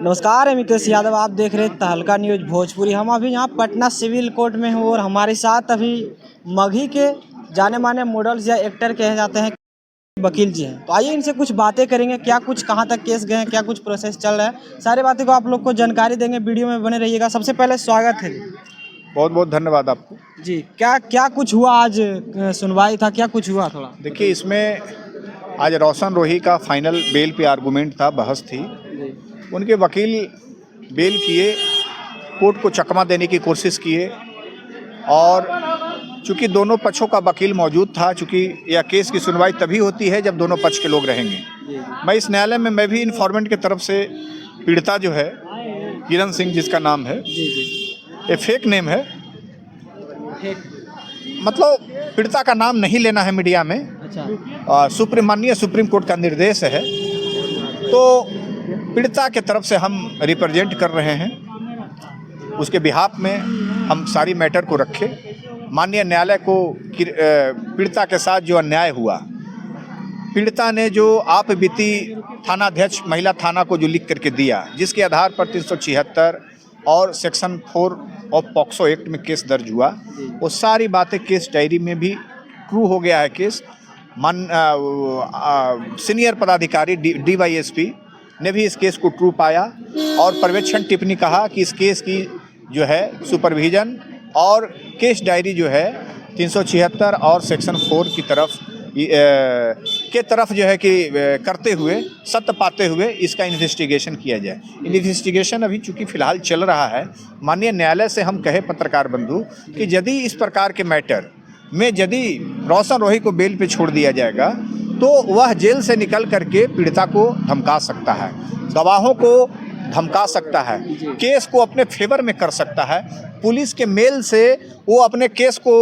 नमस्कार, मैं मितेश यादव। आप देख रहे हैं तहलका न्यूज़ भोजपुरी। हम अभी यहाँ पटना सिविल कोर्ट में हूँ और हमारे साथ अभी मगही के जाने माने मॉडल्स या एक्टर कहे जाते हैं वकील जी हैं। तो आइए इनसे कुछ बातें करेंगे, क्या कुछ कहाँ तक केस गए हैं, क्या कुछ प्रोसेस चल रहा है, सारी बातें को आप लोग को जानकारी देंगे। वीडियो में बने रहिएगा। सबसे पहले स्वागत है जी। बहुत बहुत धन्यवाद आपको। जी, क्या क्या कुछ हुआ आज? सुनवाई था, क्या कुछ हुआ थोड़ा देखिए, इसमें आज रोशन रोही का फाइनल बेल पे आर्गूमेंट था, बहस थी। उनके वकील बेल किए, कोर्ट को चकमा देने की कोशिश किए और चूंकि दोनों पक्षों का वकील मौजूद था, चूंकि यह केस की सुनवाई तभी होती है जब दोनों पक्ष के लोग रहेंगे। मैं इस न्यायालय में मैं भी इन्फॉर्मेंट की तरफ से पीड़िता जो है किरण सिंह, जिसका नाम है, ये फेक नेम है, मतलब पीड़िता का नाम नहीं लेना है मीडिया में। अच्छा। माननीय सुप्रीम कोर्ट का निर्देश है, तो पीड़िता के तरफ से हम रिप्रेजेंट कर रहे हैं। उसके बिहाफ में हम सारी मैटर को रखे। माननीय न्यायालय को पीड़िता के साथ जो अन्याय हुआ, पीड़िता ने जो आप बीती थानाध्यक्ष महिला थाना को जो लिख करके दिया, जिसके आधार पर 376 और सेक्शन 4 ऑफ पॉक्सो एक्ट में केस दर्ज हुआ, वो सारी बातें केस डायरी में भी ट्रू हो गया है केस। सीनियर पदाधिकारी DYSP ने भी इस केस को ट्रू पाया और पर्यवेक्षण टिप्पणी कहा कि इस केस की जो है सुपरविजन और केस डायरी जो है 376 और सेक्शन 4 की तरफ जो है कि करते हुए, सत्य पाते हुए इसका इन्वेस्टिगेशन किया जाए। इन्वेस्टिगेशन अभी चूँकि फ़िलहाल चल रहा है। माननीय न्यायालय से हम कहे पत्रकार बंधु कि यदि इस प्रकार के मैटर में यदि रोशन रोही को बेल पे छोड़ दिया जाएगा तो वह जेल से निकल करके पीड़िता को धमका सकता है, गवाहों को धमका सकता है, केस को अपने फेवर में कर सकता है, पुलिस के मेल से वो अपने केस को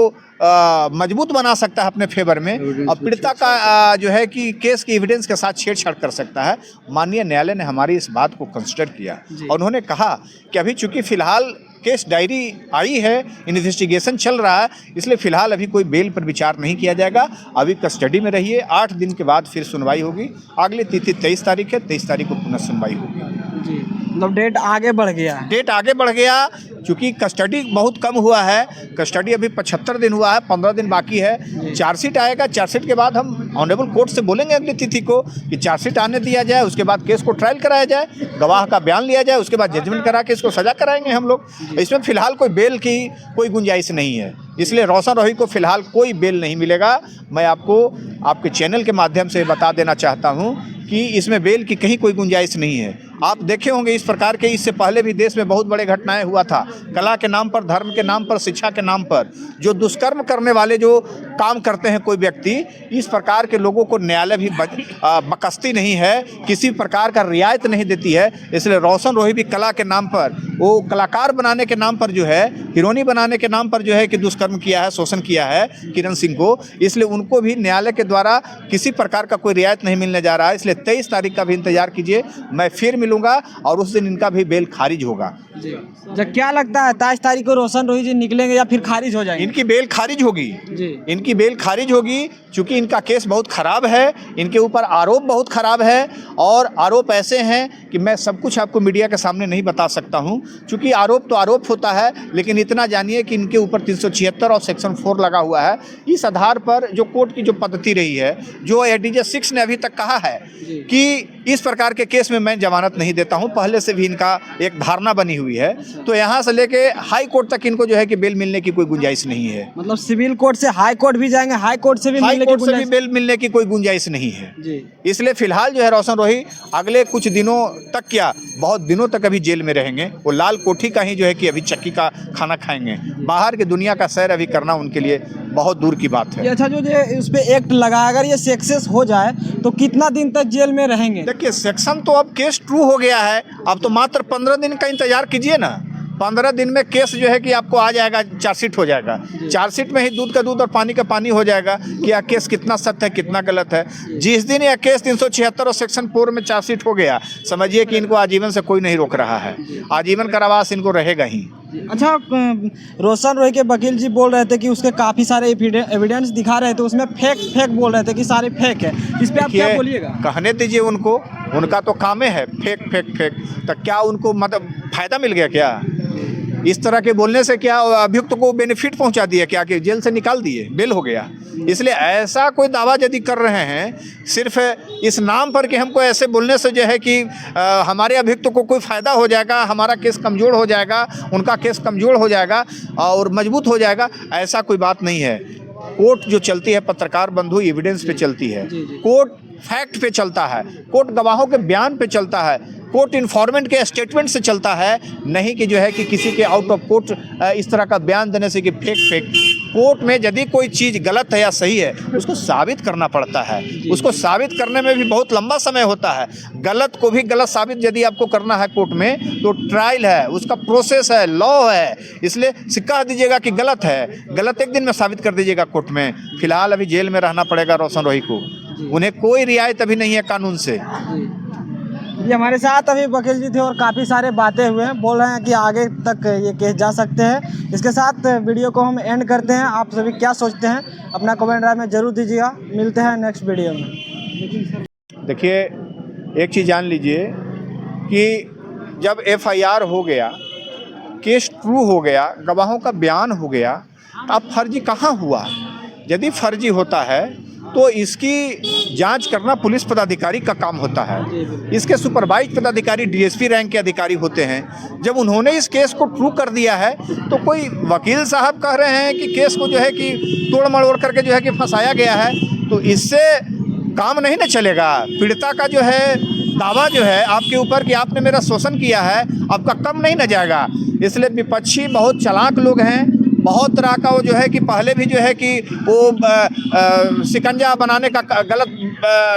मजबूत बना सकता है अपने फेवर में, और पीड़िता का जो है कि केस की एविडेंस के साथ छेड़छाड़ कर सकता है। माननीय न्यायालय ने हमारी इस बात को कंसिडर किया और उन्होंने कहा कि अभी चूंकि फ़िलहाल केस डायरी आई है, इन्वेस्टिगेशन चल रहा है, इसलिए फ़िलहाल अभी कोई बेल पर विचार नहीं किया जाएगा। अभी कस्टडी में रहिए, 8 दिन के बाद फिर सुनवाई होगी। अगली तिथि 23 तारीख है, 23 तारीख को पुनः सुनवाई होगी। जी, मतलब डेट आगे बढ़ गया है। डेट आगे बढ़ गया क्योंकि कस्टडी बहुत कम हुआ है। कस्टडी अभी 75 दिन हुआ है, 15 दिन बाकी है। चार्जशीट आएगा, चार्जशीट के बाद हम ऑनरेबल कोर्ट से बोलेंगे अगली तिथि को कि चार्जशीट आने दिया जाए, उसके बाद केस को ट्रायल कराया जाए, गवाह का बयान लिया जाए, उसके बाद जजमेंट करा के इसको सजा कराएंगे हम लोग। इसमें फ़िलहाल कोई बेल की कोई गुंजाइश नहीं है, इसलिए रोशन रोही को फ़िलहाल कोई बेल नहीं मिलेगा। मैं आपको आपके चैनल के माध्यम से बता देना चाहता हूँ कि इसमें बेल की कहीं कोई गुंजाइश नहीं है। आप देखे होंगे इस प्रकार के इससे पहले भी देश में बहुत बड़े घटनाएं हुआ था। कला के नाम पर, धर्म के नाम पर, शिक्षा के नाम पर जो दुष्कर्म करने वाले जो काम करते हैं कोई व्यक्ति, इस प्रकार के लोगों को न्यायालय भी बकसती नहीं है, किसी प्रकार का रियायत नहीं देती है। इसलिए रोशन रोही भी कला के नाम पर, वो कलाकार बनाने के नाम पर जो है, हीरोइनी बनाने के नाम पर जो है कि दुष्कर्म किया है, शोषण किया है किरण सिंह को, इसलिए उनको भी न्यायालय के द्वारा किसी प्रकार का कोई रियायत नहीं मिलने जा रहा है। इसलिए 23 तारीख का भी इंतजार कीजिए, मैं फिर मिलूंगा और उस दिन इनका भी बेल खारिज होगा। जी, जब क्या लगता है 23 तारीख को रोशन रोही जी निकलेंगे या फिर खारिज हो जाएंगे? इनकी बेल खारिज होगी जी, इनकी बेल खारिज होगी क्योंकि इनका केस बहुत ख़राब है, इनके ऊपर आरोप बहुत ख़राब है और आरोप ऐसे हैं कि मैं सब कुछ आपको मीडिया के सामने नहीं बता सकता हूं। क्योंकि आरोप तो आरोप होता है, लेकिन इतना जानिए कि इनके ऊपर 376 और सेक्शन 4 लगा हुआ है। इस आधार पर जो कोर्ट की जो पद्धति रही है, जो ADJ 6 ने अभी तक कहा है कि इस प्रकार के केस में मैं जमानत नहीं देता हूं, पहले से भी इनका एक धारणा बनी हुई है, तो यहाँ से लेके हाई कोर्ट तक इनको जो है कि बेल मिलने की कोई गुंजाइश नहीं है। मतलब सिविल कोर्ट से हाई कोर्ट भी जाएंगे, हाई कोर्ट से भी बेल मिलने की कोई गुंजाइश नहीं है जी। इसलिए फिलहाल जो है रोशन रोही अगले कुछ दिनों तक, क्या बहुत दिनों तक अभी जेल में रहेंगे। वो लाल कोठी का ही जो है कि अभी चक्की का खाना खाएंगे। बाहर की दुनिया का सैर अभी करना उनके लिए बहुत दूर की बात है। अच्छा, जो उस पे एक्ट लगा, अगर ये सक्सेस हो जाए तो कितना दिन तक जेल में रहेंगे? देखिए, सेक्शन तो अब केस ट्रू हो गया है, अब तो मात्र 15 दिन का इंतजार कीजिए ना। 15 दिन में केस जो है कि आपको आ जाएगा, चार्जशीट हो जाएगा। चार्जशीट में ही दूध का दूध और पानी का पानी हो जाएगा कि यह केस कितना सत्य है, कितना गलत है। जिस दिन यह केस 376 और सेक्शन 4 में चार्जशीट हो गया, समझिए कि इनको आजीवन से कोई नहीं रोक रहा है, आजीवन कारावास इनको रहेगा ही। अच्छा, रोशन रोही के वकील जी बोल रहे थे कि उसके काफ़ी सारे एविडेंस दिखा रहे थे, उसमें फेक बोल रहे थे कि सारे फेक है। इस पे आप क्या देखिए, बोलिएगा? कहने दीजिए उनको, उनका तो काम है फेक। तो क्या उनको मतलब फायदा मिल गया क्या? इस तरह के बोलने से क्या अभियुक्त को बेनिफिट पहुंचा दिया क्या, कि जेल से निकाल दिए, बेल हो गया? इसलिए ऐसा कोई दावा यदि कर रहे हैं सिर्फ इस नाम पर कि हमको ऐसे बोलने से जो है कि हमारे अभियुक्त को कोई फ़ायदा हो जाएगा, हमारा केस कमज़ोर हो जाएगा, उनका केस कमज़ोर हो जाएगा और मजबूत हो जाएगा, ऐसा कोई बात नहीं है। कोर्ट जो चलती है पत्रकार बंधु एविडेंस पे चलती है, कोर्ट फैक्ट पे चलता है, कोर्ट गवाहों के बयान पे चलता है, कोर्ट इन्फॉर्मेंट के स्टेटमेंट से चलता है, नहीं कि जो है कि किसी के आउट ऑफ कोर्ट इस तरह का बयान देने से कि फेक। कोर्ट में यदि कोई चीज़ गलत है या सही है उसको साबित करना पड़ता है, उसको साबित करने में भी बहुत लंबा समय होता है। गलत को भी गलत साबित यदि आपको करना है कोर्ट में तो ट्रायल है, उसका प्रोसेस है, लॉ है। इसलिए कह दीजिएगा कि गलत है, गलत एक दिन में साबित कर दीजिएगा कोर्ट में। फिलहाल अभी जेल में रहना पड़ेगा रोशन रोही को, उन्हें कोई रियायत अभी नहीं है कानून से। ये हमारे साथ अभी वकील जी थे और काफ़ी सारे बातें हुए हैं, बोल रहे हैं कि आगे तक ये केस जा सकते हैं। इसके साथ वीडियो को हम एंड करते हैं। आप सभी क्या सोचते हैं अपना कमेंट राय में ज़रूर दीजिएगा। मिलते हैं नेक्स्ट वीडियो में। देखिए, एक चीज़ जान लीजिए कि जब FIR हो गया, केस ट्रू हो गया, गवाहों का बयान हो गया, अब फर्जी कहाँ हुआ? यदि फर्जी होता है तो इसकी जांच करना पुलिस पदाधिकारी का काम होता है। इसके सुपरवाइज पदाधिकारी DSP रैंक के अधिकारी होते हैं। जब उन्होंने इस केस को ट्रू कर दिया है तो कोई वकील साहब कह रहे हैं कि केस को जो है कि तोड़ मड़ोड़ करके जो है कि फंसाया गया है, तो इससे काम नहीं न चलेगा। पीड़िता का जो है दावा जो है आपके ऊपर कि आपने मेरा शोषण किया है, आपका कम नहीं न जाएगा। इसलिए विपक्षी बहुत चालाक लोग हैं, बहुत तरह का वो जो है कि पहले भी जो है कि वो शिकंजा बनाने का गलत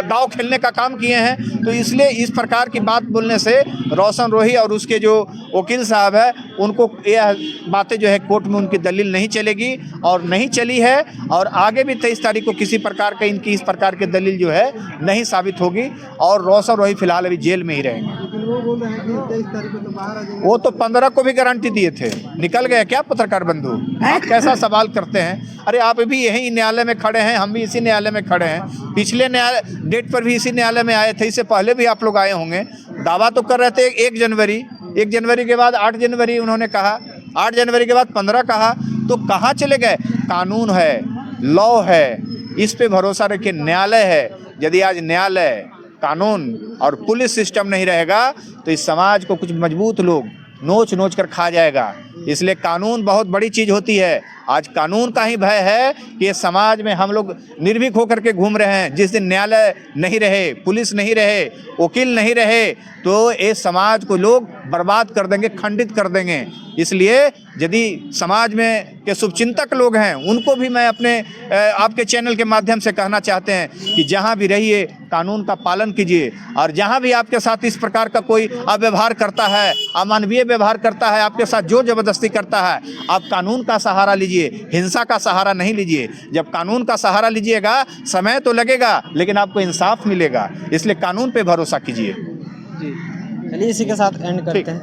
दाव खेलने का काम किए हैं। तो इसलिए इस प्रकार की बात बोलने से रोशन रोही और उसके जो वकील साहब है उनको यह बातें जो है कोर्ट में उनकी दलील नहीं चलेगी और नहीं चली है, और आगे भी 23 तारीख को किसी प्रकार का इनकी इस प्रकार की दलील जो है नहीं साबित होगी और रोशन रोही फिलहाल अभी जेल में ही रहेंगे। वो बोल रहे हैं कि 23 तारीख को तो बाहर आ जाएंगे। वो तो 15 को भी गारंटी दिए थे, निकल गए क्या पत्रकार बंधु? आप कैसा सवाल करते हैं? अरे आप भी यही न्यायालय में खड़े हैं, हम भी इसी न्यायालय में खड़े हैं। पिछले न्यायालय डेट पर भी इसी न्यायालय में आए थे, इससे पहले भी आप लोग आए होंगे। दावा तो कर रहे थे 1 जनवरी के बाद 8 जनवरी उन्होंने कहा, 8 जनवरी के बाद 15 कहा, तो कहाँ चले गए? कानून है, लॉ है, इस पे भरोसा रखिए। न्यायालय है, यदि आज न्यायालय, कानून और पुलिस सिस्टम नहीं रहेगा तो इस समाज को कुछ मजबूत लोग नोच कर खा जाएगा। इसलिए कानून बहुत बड़ी चीज़ होती है। आज कानून का ही भय है कि ये समाज में हम लोग निर्भीक होकर के घूम रहे हैं। जिस दिन न्यायालय नहीं रहे, पुलिस नहीं रहे, वकील नहीं रहे, तो इस समाज को लोग बर्बाद कर देंगे, खंडित कर देंगे। इसलिए यदि समाज में के शुभचिंतक लोग हैं उनको भी मैं अपने आपके चैनल के माध्यम से कहना चाहते हैं कि जहां भी रहिए कानून का पालन कीजिए, और जहां भी आपके साथ इस प्रकार का कोई अव्यवहार करता है, अमानवीय व्यवहार करता है, आपके साथ जोर जबरदस्ती करता है, आप कानून का सहारा लीजिए, हिंसा का सहारा नहीं लीजिए। जब कानून का सहारा लीजिएगा समय तो लगेगा लेकिन आपको इंसाफ मिलेगा। इसलिए कानून पे भरोसा कीजिए। जी, चलिए इसी के साथ एंड करते हैं।